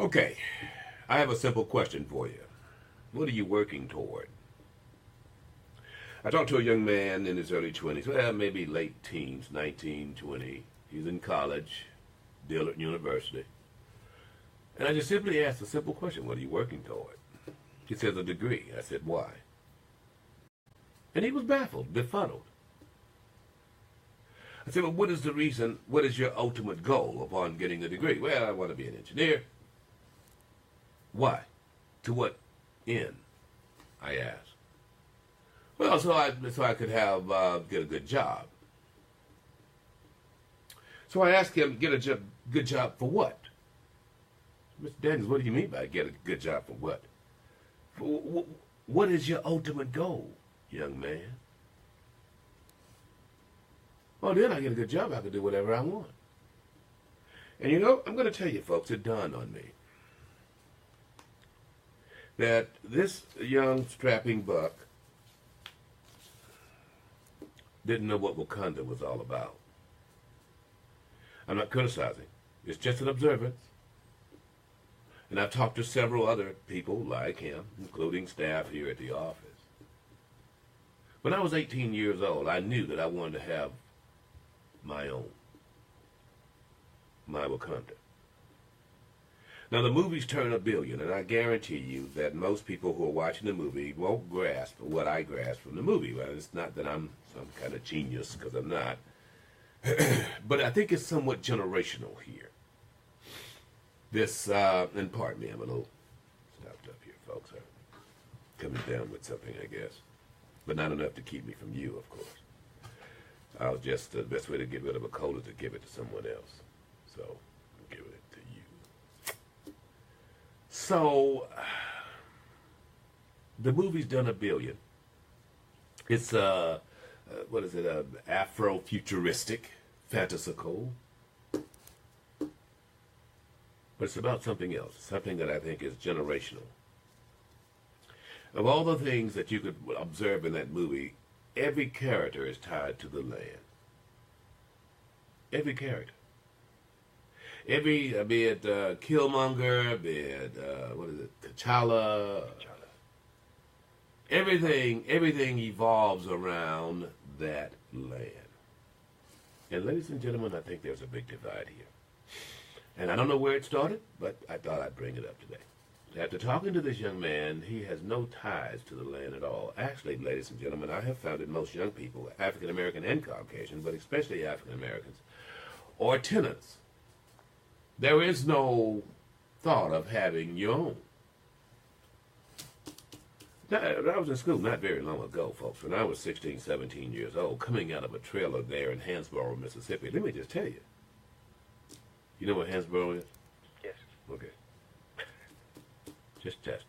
Okay, I have a simple question for you. What are you working toward? I talked to a young man in his early 20s, well, maybe late teens, 19, 20. He's in college, Dillard University. And I just simply asked a simple question, what are you working toward? He says a degree. I said, why? And he was baffled, befuddled. I said, well, what is the reason, what is your ultimate goal upon getting a degree? Well, I want to be an engineer. Why? To what end? I asked. Well, so I could have get a good job. So I asked him, get a good job for what? Mr. Daniels, what do you mean by get a good job for what? What is your ultimate goal, young man? Well, then I get a good job, I can do whatever I want. And you know, I'm going to tell you folks, it dawned on me that this young strapping buck didn't know what Wakanda was all about. I'm not criticizing. It's just an observance. And I've talked to several other people like him, including staff here at the office. When I was 18 years old, I knew that I wanted to have my own, my Wakanda. Now, the movies turn $1 billion, and I guarantee you that most people who are watching the movie won't grasp what I grasp from the movie. Well, it's not that I'm some kind of genius, because I'm not. But I think it's somewhat generational here. This, and pardon me, I'm a little stopped up here, folks. I'm coming down with something, I guess. But not enough to keep me from you, of course. I'll just, the best way to get rid of a cold is to give it to someone else. So, I'm giving it to you. So, the movie's done $1 billion. It's, what is it, Afro-futuristic, fantasical. But it's about something else, something that I think is generational. Of all the things that you could observe in that movie, every character is tied to the land. Every character. Every, be it Killmonger, be it, what is it, T'Challa. Everything evolves around that land. And ladies and gentlemen, I think there's a big divide here. And I don't know where it started, but I thought I'd bring it up today. After talking to this young man, he has no ties to the land at all. Actually, ladies and gentlemen, I have found that most young people, African American and Caucasian, but especially African Americans, are tenants. There is no thought of having your own. Now, I was in school not very long ago, folks, when I was 16, 17 years old, coming out of a trailer there in Hansborough, Mississippi. Let me just tell you. You know what Hansborough is? Yes. Okay. Just testing.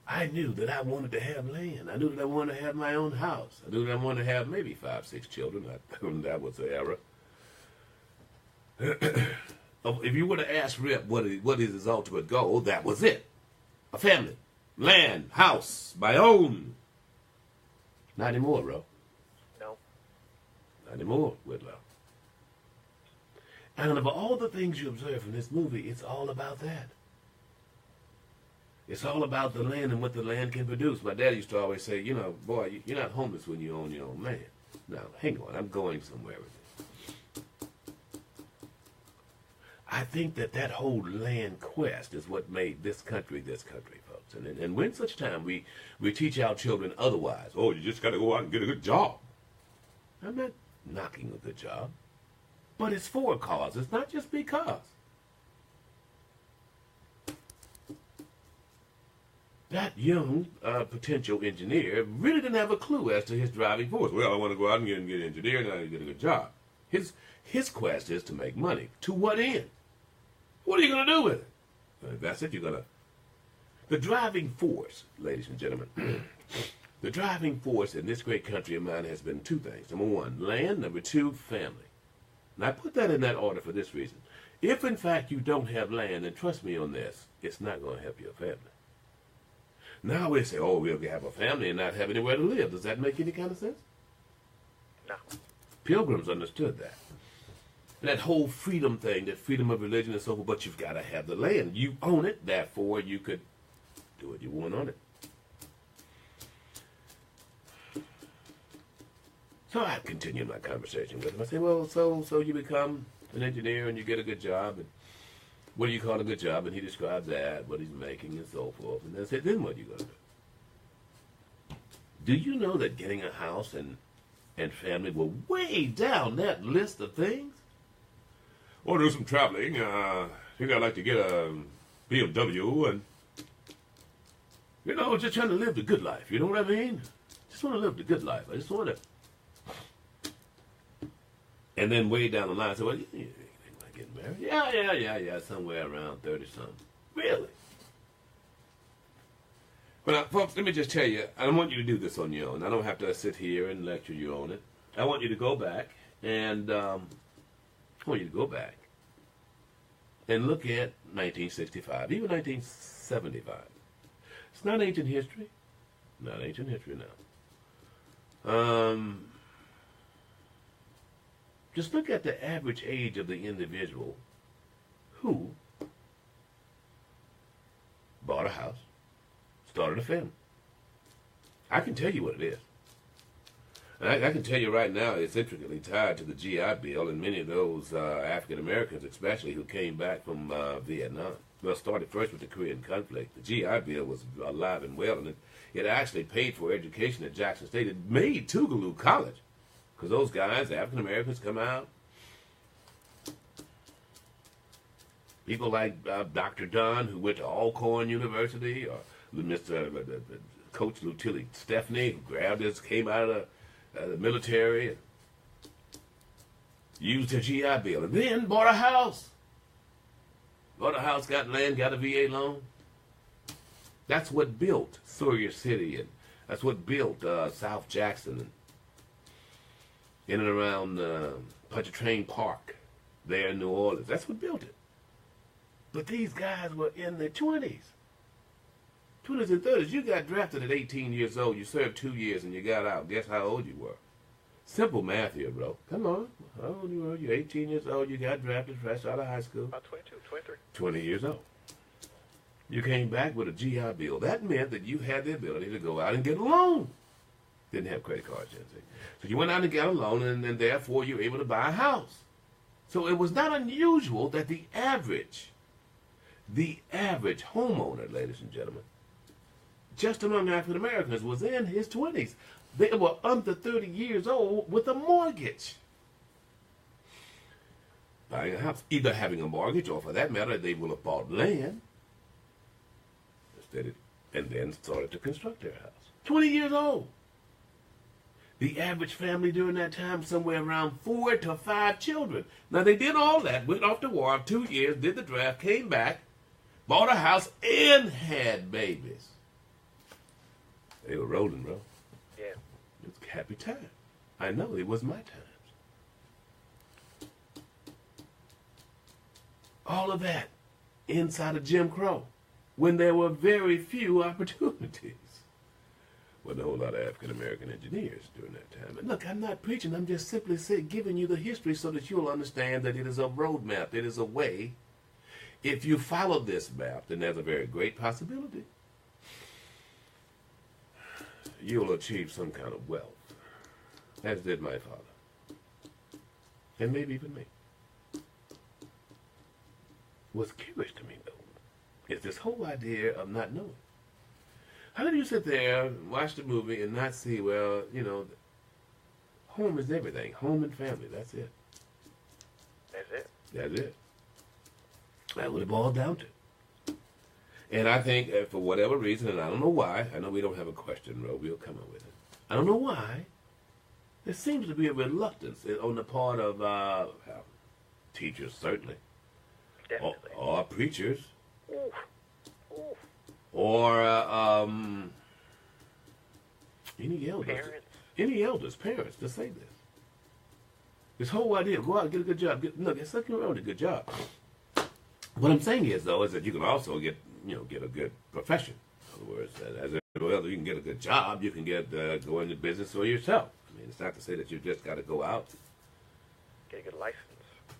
I knew that I wanted to have land. I knew that I wanted to have my own house. I knew that I wanted to have maybe 5, 6 children. That was the era. If you would have asked Rip what is his ultimate goal, that was it. A family, land, house, my own. Not anymore, bro. No. Not anymore, Whitlow. And of all the things you observe in this movie, it's all about that. It's all about the land and what the land can produce. My dad used to always say, you know, boy, you're not homeless when you own your own land. Now, hang on, I'm going somewhere with this. I think that whole land quest is what made this country, folks. And when such time we teach our children otherwise, oh, you just got to go out and get a good job. I'm not knocking a good job. But it's for a cause. It's not just because. That young potential engineer really didn't have a clue as to his driving force. Well, I want to go out and get an engineer and I get a good job. His quest is to make money. To what end? What are you going to do with it? If that's it, you're going to... The driving force, ladies and gentlemen, the driving force in this great country of mine has been 2 things. Number 1, land. Number 2, family. And I put that in that order for this reason. If, in fact, you don't have land, then trust me on this, it's not going to help your family. Now we say, oh, we'll have a family and not have anywhere to live. Does that make any kind of sense? No. Pilgrims understood that. that whole freedom thing, that freedom of religion and so forth, but you've got to have the land. You own it, therefore you could do what you want on it. So I continued my conversation with him. I said, well, so you become an engineer and you get a good job, and what do you call a good job? And he described that, what he's making and so forth. And I said, then what are you going to do? Do you know that getting a house and family were way down that list of things? Or do some traveling. I think I'd like to get a BMW and, you know, just trying to live the good life. You know what I mean? Just want to live the good life. I just want to. And then way down the line, I said, well, you think about getting married? Yeah, somewhere around 30-something. Really? But folks, let me just tell you, I don't want you to do this on your own. I don't have to sit here and lecture you on it. I want you to go back and I want you to go back and look at 1965, even 1975. It's not ancient history. Not ancient history now. Just look at the average age of the individual who bought a house, started a family. I can tell you what it is. And I can tell you right now it's intricately tied to the GI Bill and many of those African Americans especially who came back from Vietnam. Well, it started first with the Korean conflict. The GI Bill was alive and well, and it actually paid for education at Jackson State. It made Tougaloo College. Because those guys, African Americans, come out. People like Dr. Dunn, who went to Alcorn University, or Mr. Coach Lutilli Stephanie, who grabbed us, came out of the military, and used her GI Bill, and then bought a house. Bought a house, got land, got a VA loan. That's what built Sawyer City, and that's what built South Jackson, and in and around Pontchartrain Park there in New Orleans. That's what built it. But these guys were in their 20s. 20s and 30s. You got drafted at 18 years old. You served 2 years and you got out. Guess how old you were? Simple math here, bro. Come on. How old you were? You're 18 years old. You got drafted fresh out of high school. About 22, 23. 20 years old. You came back with a GI Bill. That meant that you had the ability to go out and get a loan. Didn't have credit cards, you see. So you went out and got a loan, and therefore you were able to buy a house. So it was not unusual that the average homeowner, ladies and gentlemen, just among African Americans, was in his 20s. They were under 30 years old with a mortgage. Buying a house, either having a mortgage, or for that matter, they will have bought land instead, and then started to construct their house. 20 years old. The average family during that time, somewhere around 4 to 5 children. Now, they did all that, went off to war 2 years, did the draft, came back, bought a house, and had babies. They were rolling, bro. Yeah. It was a happy time. I know, it was my times. All of that inside of Jim Crow, when there were very few opportunities. Wasn't a whole lot of African-American engineers during that time. And look, I'm not preaching. I'm just simply giving you the history so that you'll understand that it is a roadmap. It is a way. If you follow this map, then there's a very great possibility you'll achieve some kind of wealth, as did my father, and maybe even me. What's curious to me, though, is this whole idea of not knowing. How do you sit there, watch the movie, and not see, well, you know, home is everything. Home and family, that's it. That's it. That's it. That's what it boils down to. And I think, for whatever reason, and I don't know why, I know we don't have a question, Ro, we'll come up with it. I don't know why, there seems to be a reluctance on the part of teachers, certainly, Definitely. or preachers, Oof. Oof. or any elders, parents, to say this. This whole idea, go out and get a good job. Look, it's nothing wrong with a good job. What I'm saying is, though, is that you can also get a good profession. In other words, as well, you can get a good job. You can go into business for yourself. I mean, it's not to say that you just got to go out. Get a good license.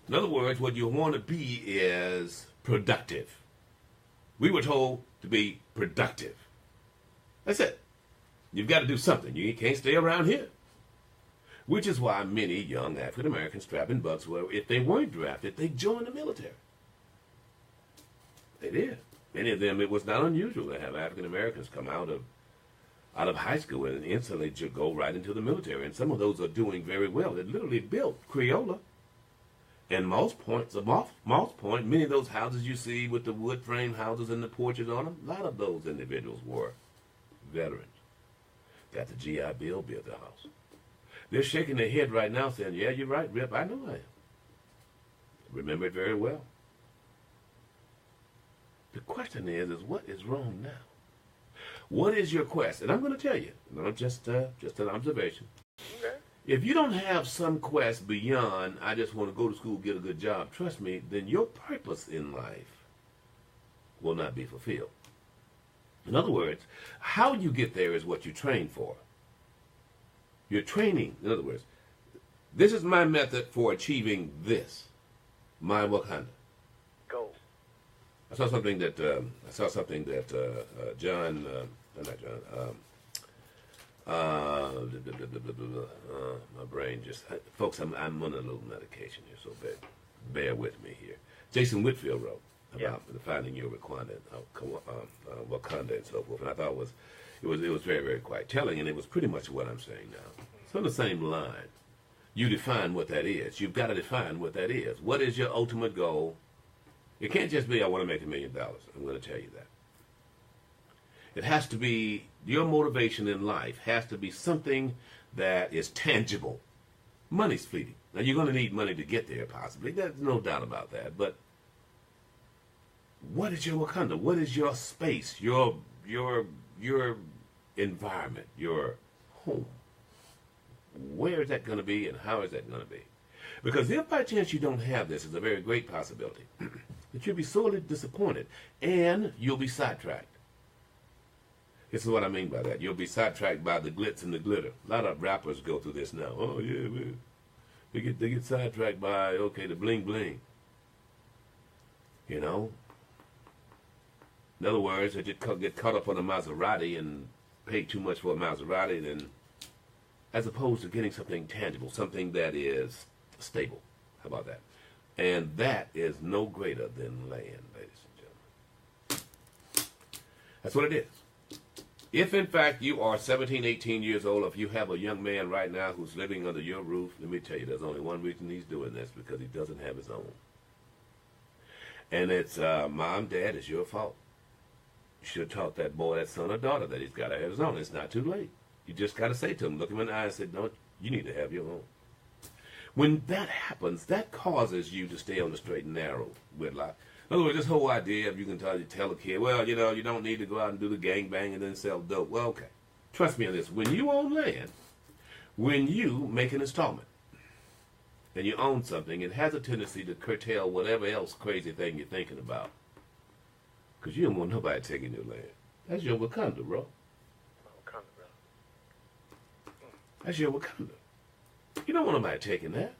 In other words, what you want to be is productive. We were told to be productive. That's it. You've got to do something. You can't stay around here. Which is why many young African American strapping bucks were, if they weren't drafted, they joined the military. They did. Many of them, it was not unusual to have African Americans come out of high school and instantly go right into the military. And some of those are doing very well. They literally built Creola. And Moss Point, many of those houses you see with the wood frame houses and the porches on them, a lot of those individuals were veterans. Got the GI Bill, built the house. They're shaking their head right now saying, yeah, you're right, Rip, I know I am. Remember it very well. The question is what is wrong now? What is your quest? And I'm going to tell you, not just an observation. Okay. If you don't have some quest beyond, I just want to go to school, get a good job, trust me, then your purpose in life will not be fulfilled. In other words, how you get there is what you train for. You're training, in other words, this is my method for achieving this, my Wakanda. Go. I saw something that John, my brain just, folks, I'm on a little medication here, so bear with me here. Jason Whitfield wrote about the finding your Wakanda, Wakanda and so forth, and I thought it was very, very quite telling, and it was pretty much what I'm saying now. It's on the same line. You define what that is. You've got to define what that is. What is your ultimate goal? It can't just be, I want to make $1 million. I'm going to tell you that. It has to be, your motivation in life has to be something that is tangible. Money's fleeting. Now, you're going to need money to get there, possibly. There's no doubt about that. But what is your Wakanda? What is your space, your environment, your home? Where is that going to be, and how is that going to be? Because if by chance you don't have this, it's a very great possibility that you'll be sorely disappointed, and you'll be sidetracked. This is what I mean by that. You'll be sidetracked by the glitz and the glitter. A lot of rappers go through this now. Oh yeah, man. They get sidetracked by, okay, the bling bling. You know? In other words, they just get caught up on a Maserati and pay too much for a Maserati, then, as opposed to getting something tangible, something that is stable. How about that? And that is no greater than land, ladies and gentlemen. That's what it is. If, in fact, you are 17, 18 years old, if you have a young man right now who's living under your roof, let me tell you, there's only one reason he's doing this, because he doesn't have his own. And it's, Mom, Dad, it's your fault. You should have taught that boy, that son or daughter, that he's got to have his own. It's not too late. You just got to say to him, look him in the eye and say, no, you need to have your own. When that happens, that causes you to stay on the straight and narrow, Whitlock. In other words, this whole idea of you can tell a kid, well, you know, you don't need to go out and do the gangbang and then sell dope. Well, okay. Trust me on this. When you own land, when you make an installment, and you own something, it has a tendency to curtail whatever else crazy thing you're thinking about. Because you don't want nobody taking your land. That's your Wakanda, bro. Wakanda, bro. That's your Wakanda. You don't want nobody taking that.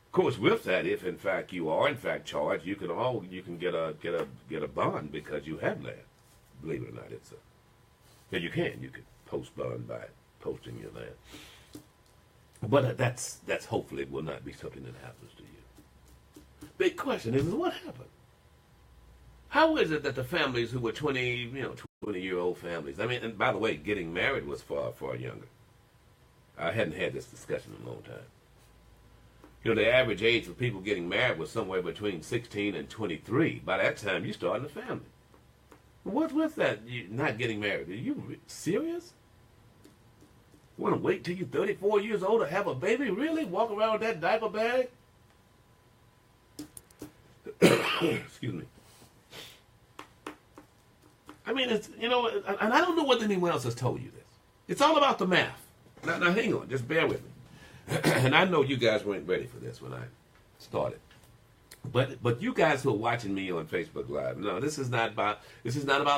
Of course, with that, if in fact you are in fact charged, you can get a bond because you have land. Believe it or not, it's a. Yeah, you can post bond by posting your land. But that's hopefully will not be something that happens to you. Big question is, what happened? How is it that the families who were 20-year-old families, I mean, and by the way, getting married was far, far younger. I hadn't had this discussion in a long time. You know, the average age for people getting married was somewhere between 16 and 23. By that time, you're starting a family. What's with that, you not getting married? Are you serious? You want to wait till you're 34 years old to have a baby? Really? Walk around with that diaper bag? Excuse me. I mean, it's, you know, and I don't know whether anyone else has told you this. It's all about the math. Now hang on, just bear with me. And I know you guys weren't ready for this when I started. But you guys who are watching me on Facebook Live, no, this is not about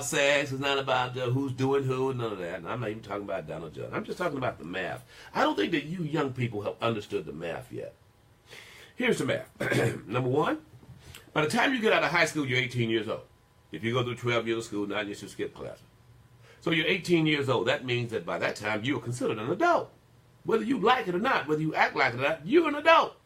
sex. It's not about who's doing who, none of that. And I'm not even talking about Donald Judd. I'm just talking about the math. I don't think that you young people have understood the math yet. Here's the math. Number one, by the time you get out of high school, you're 18 years old. If you go through 12 years of school, now you should skip classes. So you're 18 years old. That means that by that time, you are considered an adult. Whether you like it or not, whether you act like it or not, you're an adult.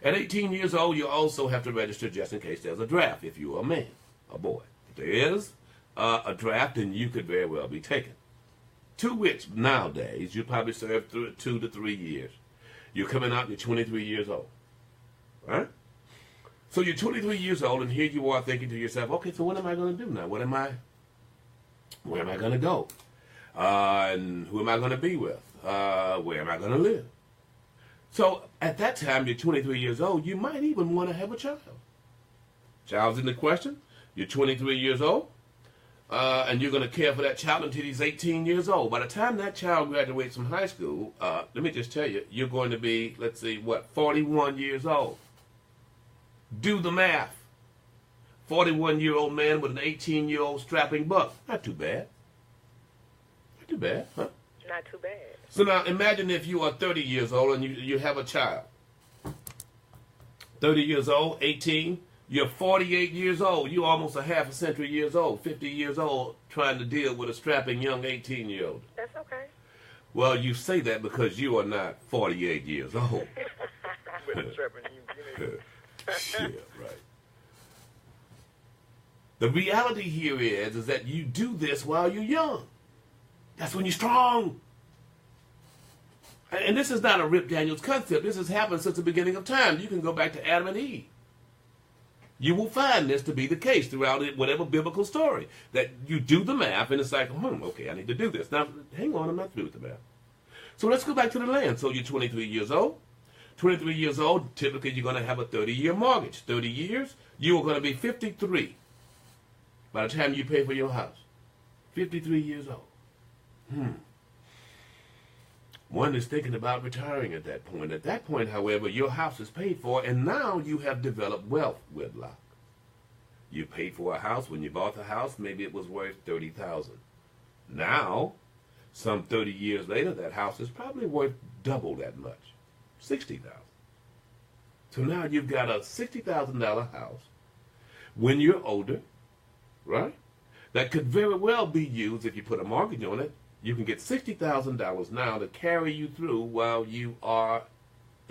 At 18 years old, you also have to register just in case there's a draft if you're a man, a boy. If there is a draft, then you could very well be taken. To which, nowadays, you probably serve 2 to 3 years. You're coming out, you're 23 years old. Right? So you're 23 years old, and here you are thinking to yourself, okay, so what am I going to do now? Where am I going to go? And who am I going to be with? Where am I going to live? So at that time, you're 23 years old, you might even want to have a child. Child's in the question. You're 23 years old, and you're going to care for that child until he's 18 years old. By the time that child graduates from high school, let me just tell you, you're going to be, 41 years old. Do the math. 41-year-old man with an 18-year-old strapping buck. Not too bad. Not too bad, huh? Not too bad. So now imagine if you are 30 years old and you have a child. 30 years old, 18, you're 48 years old. You're almost a half a century years old, 50 years old, trying to deal with a strapping young 18-year-old. That's okay. Well, you say that because you are not 48 years old. With a strapping you. Yeah, right. The reality here is that you do this while you're young. That's when you're strong. And this is not a Rip Daniels concept. This has happened since the beginning of time. You can go back to Adam and Eve. You will find this to be the case throughout whatever biblical story. That you do the math and it's like, okay, I need to do this. Now, hang on, I'm not through with the math. So let's go back to the land. So you're 23 years old. 23 years old, typically you're going to have a 30-year mortgage. 30 years, you are going to be 53 by the time you pay for your house. 53 years old. One is thinking about retiring at that point. At that point, however, your house is paid for, and now you have developed wealth, Whitlock. You paid for a house. When you bought the house, maybe it was worth $30,000. Now, some 30 years later, that house is probably worth double that much. $60,000. So now you've got a $60,000 house when you're older, right? That could very well be used if you put a mortgage on it. You can get $60,000 now to carry you through while you are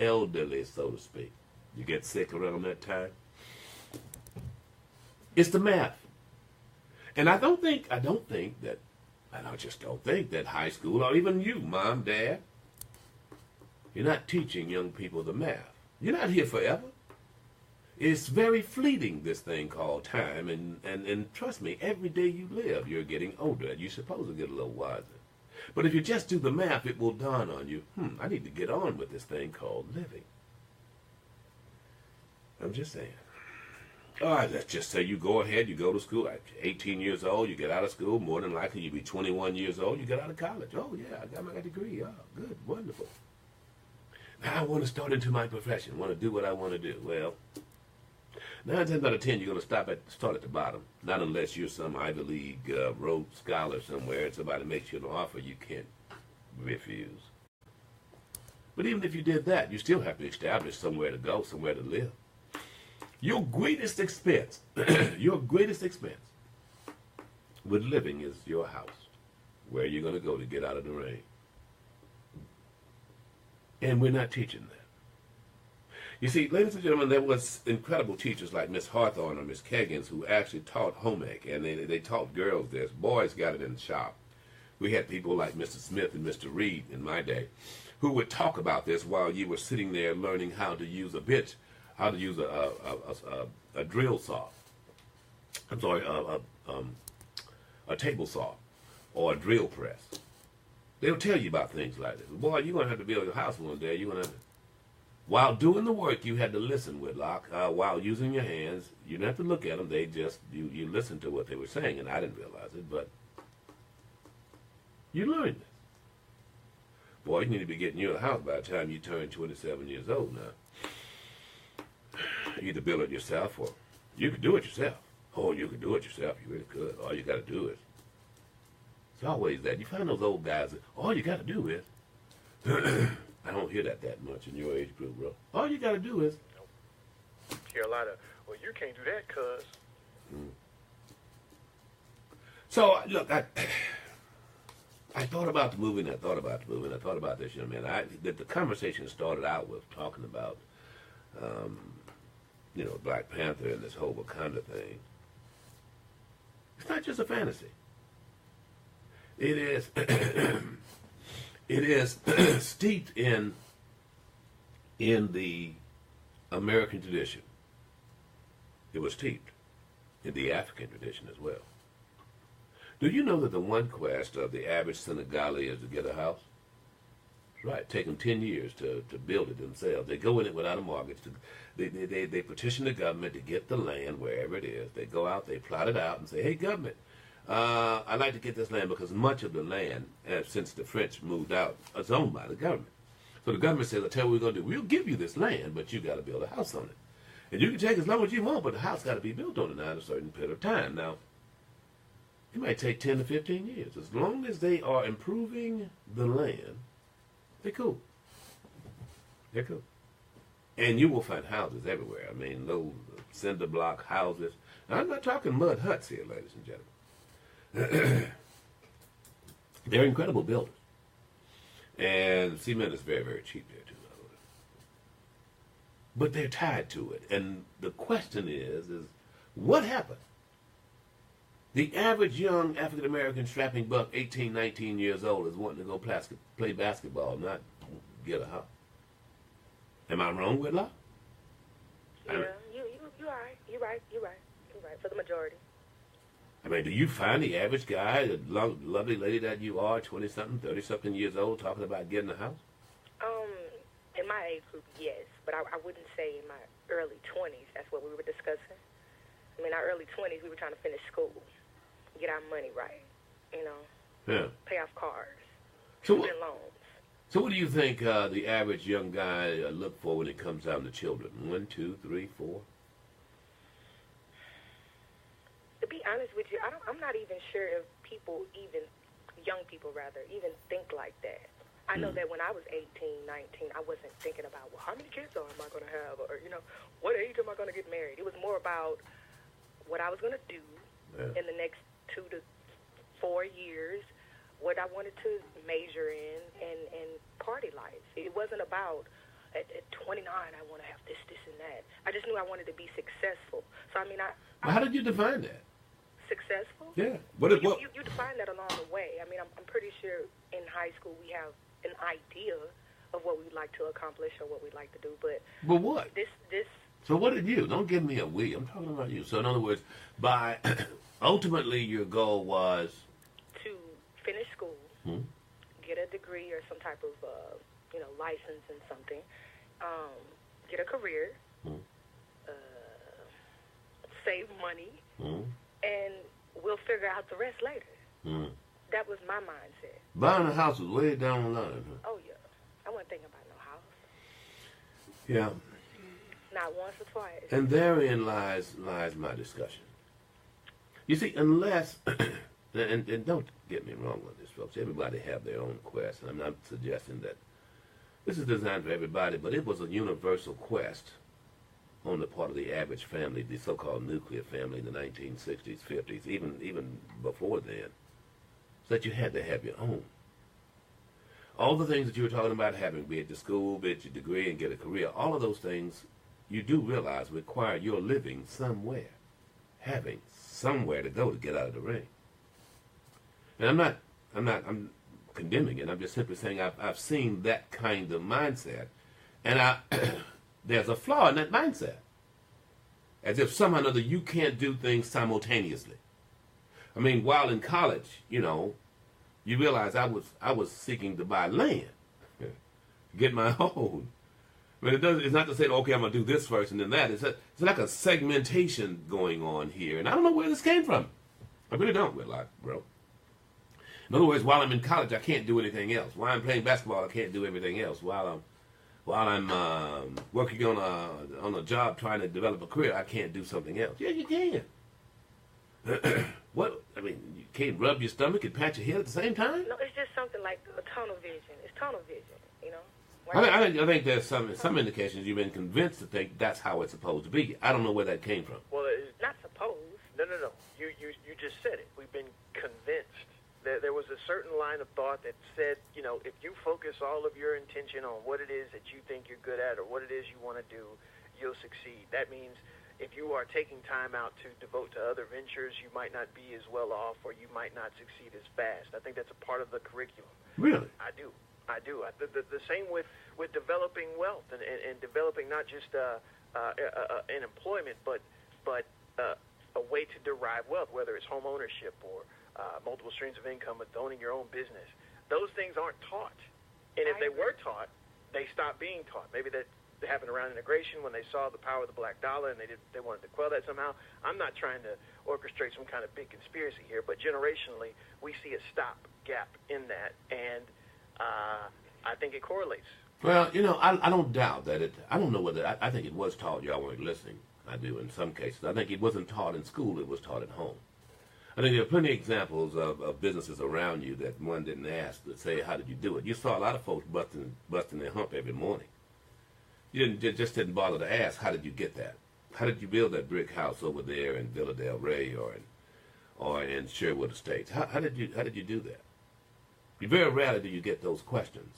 elderly, so to speak. You get sick around that time. It's the math. And I just don't think that high school, or even you, Mom, Dad, you're not teaching young people the math. You're not here forever. It's very fleeting, this thing called time. And trust me, every day you live, you're getting older. You're supposed to get a little wiser. But if you just do the math, it will dawn on you, I need to get on with this thing called living. I'm just saying. All right, let's just say you go ahead, you go to school at 18 years old, you get out of school, more than likely you'll be 21 years old, you get out of college. Oh, yeah, I got my degree. Oh, good, wonderful. Now I want to start into my profession, want to do what I want to do. Well, 9 times out of 10, you're going to start at the bottom. Not unless you're some Ivy League Rhodes Scholar somewhere and somebody makes you an offer you can't refuse. But even if you did that, you still have to establish somewhere to go, somewhere to live. Your greatest expense, with living is your house. Where you're going to go to get out of the rain. And we're not teaching that. You see, ladies and gentlemen, there was incredible teachers like Miss Hawthorne or Miss Keggins who actually taught home ec, and they taught girls this. Boys got it in the shop. We had people like Mr. Smith and Mr. Reed in my day who would talk about this while you were sitting there learning how to use a bitch, how to use a drill saw. I'm sorry, a table saw or a drill press. They'll tell you about things like this. Boy, you're going to have to build your house one day. You're going to have to. While doing the work, you had to listen, Whitlock. While using your hands, you didn't have to look at them. They just, you listened to what they were saying, and I didn't realize it, but you learned this. Boy, you need to be getting you a house by the time you turn 27 years old now. You either build it yourself or you could do it yourself. Oh, you could do it yourself. You really could. All you got to do is. It's always that. You find those old guys that all you got to do is. I don't hear that much in your age group, bro. All you got to do is. hear a lot of, well, you can't do that, cuz. So, look, I thought about the movie, and I thought about the movie, and I thought about this young man. The conversation started out with talking about, Black Panther and this whole Wakanda thing. It's not just a fantasy. It is, it is steeped in the American tradition. It was steeped in the African tradition as well. Do you know that the one quest of the average Senegalese is to get a house? That's right. Take them 10 years to build it themselves. They go in it without a mortgage. They petition the government to get the land wherever it is. They go out, they plot it out, and say, hey, government, I'd like to get this land because much of the land, since the French moved out, is owned by the government. So the government says, I'll tell you what we're going to do. We'll give you this land, but you got to build a house on it. And you can take as long as you want, but the house got to be built on it now at a certain period of time. Now, it might take 10 to 15 years. As long as they are improving the land, they're cool. They're cool. And you will find houses everywhere. I mean, those cinder block houses. Now, I'm not talking mud huts here, ladies and gentlemen. They're incredible builders. And cement is very, very cheap there, too. But they're tied to it. And the question is what happened? The average young African-American strapping buck, 18, 19 years old, is wanting to go play basketball, not get a house. Am I wrong, Whitlock? Yeah, you're right. You're right for the majority. I mean, do you find the average guy, the lovely lady that you are, 20-something, 30-something years old, talking about getting a house? In my age group, yes, but I wouldn't say in my early 20s. That's what we were discussing. I mean, our early 20s, we were trying to finish school, get our money right, Yeah. pay off cars, So student loans. So what do you think the average young guy look for when it comes down to children? 1, 2, 3, 4? To be honest with you, I'm not even sure if young people even think like that. I know that when I was 18, 19, I wasn't thinking about, well, how many kids am I going to have? Or, what age am I going to get married? It was more about what I was going to do in the next 2 to 4 years, what I wanted to major in, and party life. It wasn't about, at 29, I want to have this, and that. I just knew I wanted to be successful. So, I mean, How did you define that? Successful? Yeah. You define that along the way. I mean, I'm pretty sure in high school we have an idea of what we'd like to accomplish or what we'd like to do, but what? This. So what did you? Don't give me a we. I'm talking about you. So in other words, by ultimately your goal was to finish school, get a degree or some type of license in something, get a career, save money, and we'll figure out the rest later. That was my mindset. Buying a house was way down the line. Huh? Oh, yeah. I wasn't thinking about no house. Yeah. Not once or twice. And therein lies my discussion. You see, unless, and don't get me wrong on this, folks. Everybody have their own quest. And I'm not suggesting that this is designed for everybody, but it was a universal quest on the part of the average family, the so-called nuclear family in the 1960s, 50s, even before then. So that you had to have your own. All the things that you were talking about having, be it the school, be it your degree, and get a career, all of those things you do realize require your living somewhere, having somewhere to go to get out of the ring. And I'm condemning it. I'm just simply saying I've seen that kind of mindset, and there's a flaw in that mindset. As if somehow or another you can't do things simultaneously. I mean, while in college, you realize I was seeking to buy land, get my own. But it's not to say, okay, I'm going to do this first and then that. It's like a segmentation going on here. And I don't know where this came from. I really don't, Whitlock, bro. In other words, while I'm in college, I can't do anything else. While I'm playing basketball, I can't do everything else. While I'm working on a job trying to develop a career, I can't do something else. Yeah, you can. What? I mean, you can't rub your stomach and pat your head at the same time? No, it's just something like a tunnel vision. It's tunnel vision, I think there's some indications you've been convinced to think that's how it's supposed to be. I don't know where that came from. Well, Not supposed. no. You just said it. We've been convinced. There was a certain line of thought that said, if you focus all of your intention on what it is that you think you're good at or what it is you want to do, you'll succeed. That means if you are taking time out to devote to other ventures, you might not be as well off or you might not succeed as fast. I think that's a part of the curriculum. Really? I do. The same with developing wealth and developing not just an employment, but a way to derive wealth, whether it's home ownership or multiple streams of income, or owning your own business. Those things aren't taught. And if they were taught, they stopped being taught. Maybe that happened around integration when they saw the power of the black dollar and they wanted to quell that somehow. I'm not trying to orchestrate some kind of big conspiracy here, but generationally, we see a stop gap in that, and I think it correlates. Well, I don't doubt that I don't know whether, I think it was taught. Y'all weren't listening. I do in some cases. I think it wasn't taught in school. It was taught at home. I think there are plenty of examples of businesses around you that one didn't ask to say, how did you do it? You saw a lot of folks busting their hump every morning. You just didn't bother to ask, how did you get that? How did you build that brick house over there in Villa Del Rey or in Sherwood Estates? How did you do that? Very rarely do you get those questions.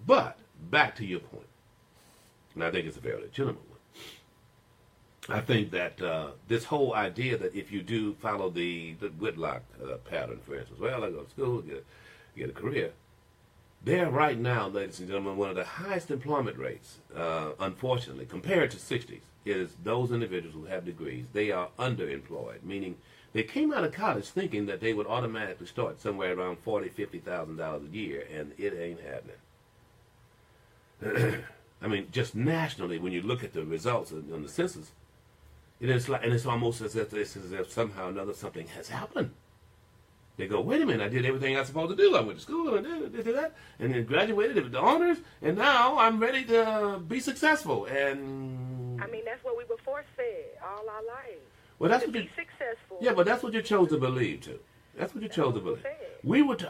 But back to your point, and I think it's a very legitimate one. I think that this whole idea that if you do follow the Whitlock pattern, for instance, well, I go to school, get a career. They're right now, ladies and gentlemen, one of the highest employment rates, unfortunately, compared to 60s, is those individuals who have degrees. They are underemployed, meaning they came out of college thinking that they would automatically start somewhere around $40,000, $50,000 a year, and it ain't happening. I mean, just nationally, when you look at the results on the census, it's almost as if somehow or another something has happened. They go, wait a minute, I did everything I was supposed to do. I went to school and did that, and then graduated with the honors, and now I'm ready to be successful. And I mean, that's what we were force-fed all our lives. Well, that's to what be successful. Yeah, but that's what you chose to believe, too. That's what you chose to believe.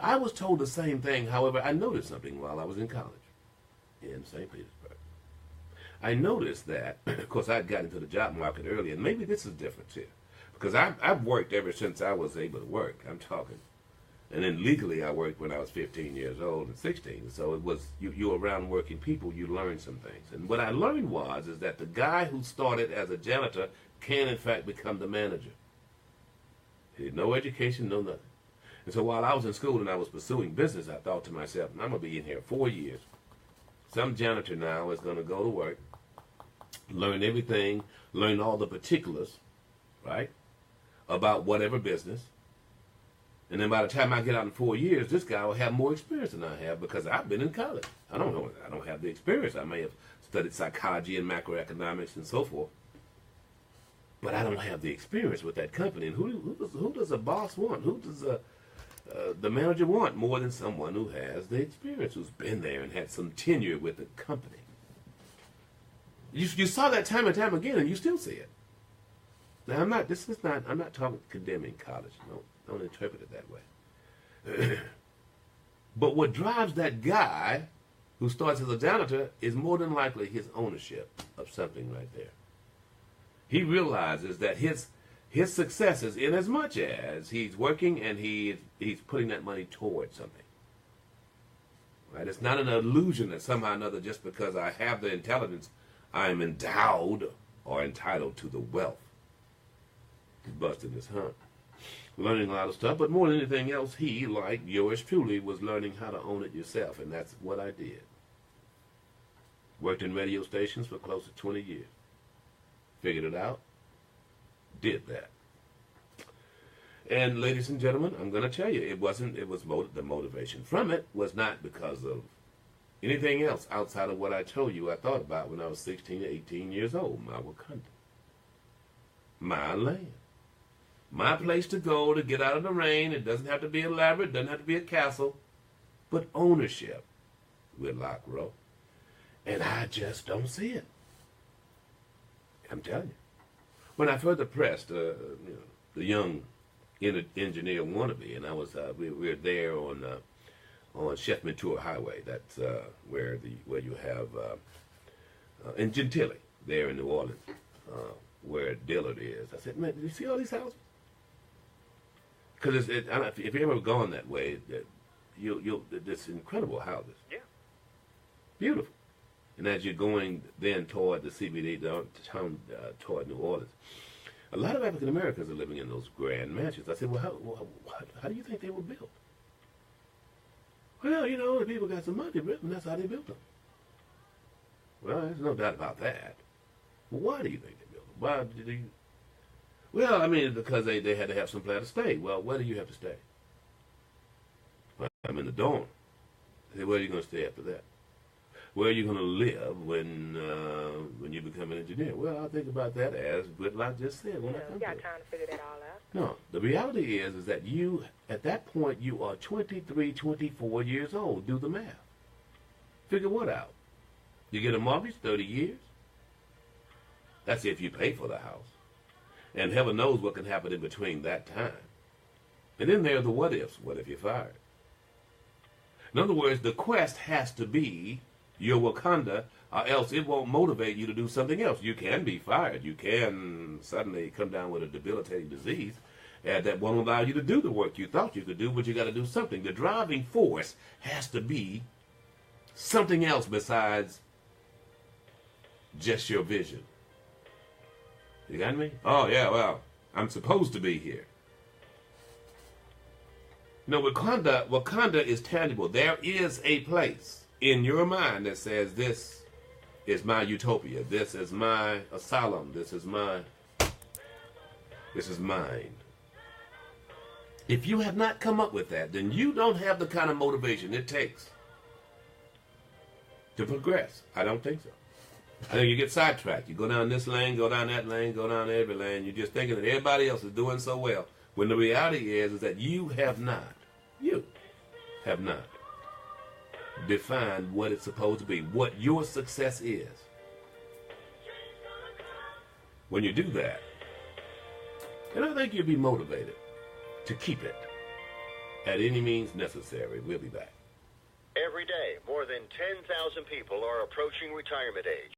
I was told the same thing. However, I noticed something while I was in college in St. Petersburg. I noticed that, of course, I had gotten into the job market early, and maybe this is different here. Because I've worked ever since I was able to work. I'm talking. And then legally I worked when I was 15 years old and 16. So it was, you're around working people, you learn some things. And what I learned is that the guy who started as a janitor can, in fact, become the manager. He had no education, no nothing. And so while I was in school and I was pursuing business, I thought to myself, I'm going to be in here 4 years. Some janitor now is going to go to work, learn everything, learn all the particulars, right, about whatever business. And then by the time I get out in 4 years, this guy will have more experience than I have because I've been in college. I don't have the experience. I may have studied psychology and macroeconomics and so forth. But I don't have the experience with that company. And who does a boss want? Who does the manager want more than someone who has the experience, who's been there and had some tenure with the company? You saw that time and time again, and you still see it. Now, I'm not talking condemning college. No, don't interpret it that way. But what drives that guy who starts as a janitor is more than likely his ownership of something right there. He realizes that his success is in as much as he's working and he's putting that money towards something. Right? It's not an illusion that somehow or another, just because I have the intelligence, I am endowed or entitled to the wealth. He's busting his hump. Learning a lot of stuff, but more than anything else, he, like yours truly, was learning how to own it yourself, and that's what I did. Worked in radio stations for close to 20 years. Figured it out. Did that. And ladies and gentlemen, I'm going to tell you, the motivation from it was not because of anything else outside of what I told you I thought about when I was 16 or 18 years old. My Wakanda. My land. My place to go to get out of the rain. It doesn't have to be elaborate. It doesn't have to be a castle. But ownership. Whitlock Row. And I just don't see it. I'm telling you. When I further pressed, the young engineer wannabe, and I was, we were there on on Chef Mentor Highway. That's where you have in Gentilly, there in New Orleans, where Dillard is. I said, man, did you see all these houses? Because if you've ever gone that way, you'll it's incredible houses. Yeah. Beautiful. And as you're going then toward the CBD, toward New Orleans, a lot of African Americans are living in those grand mansions. I said, well, how do you think they were built? Well, you know, the people got some money, and that's how they built them. Well, there's no doubt about that. Well, why do you think they built them? Why did they? Well, I mean, because they had to have some place to stay. Well, where do you have to stay? Well, I'm in the dorm. I said, where are you going to stay after that? Where are you going to live when you become an engineer? Well, I think about that as Whitlock just said. When I come you got time to figure that all out. No, the reality is that you, at that point, you are 23, 24 years old. Do the math. Figure what out? You get a mortgage, 30 years. That's if you pay for the house. And heaven knows what can happen in between that time. And then there are the what ifs. What if you're fired? In other words, the quest has to be your Wakanda, or else it won't motivate you to do something else. You can be fired. You can suddenly come down with a debilitating disease that won't allow you to do the work you thought you could do, but you got to do something. The driving force has to be something else besides just your vision. You got me? Oh, yeah, well, I'm supposed to be here. You know, Wakanda is tangible. There is a place in your mind that says, this is my utopia. This is my asylum. This is mine. If you have not come up with that, then you don't have the kind of motivation it takes to progress. I don't think so. I think you get sidetracked. You go down this lane, go down that lane, go down every lane. You're just thinking that everybody else is doing so well. When the reality is that you have not defined what it's supposed to be, what your success is. When you do that, then I think you'll be motivated to keep it at any means necessary. We'll be back. Every day, more than 10,000 people are approaching retirement age.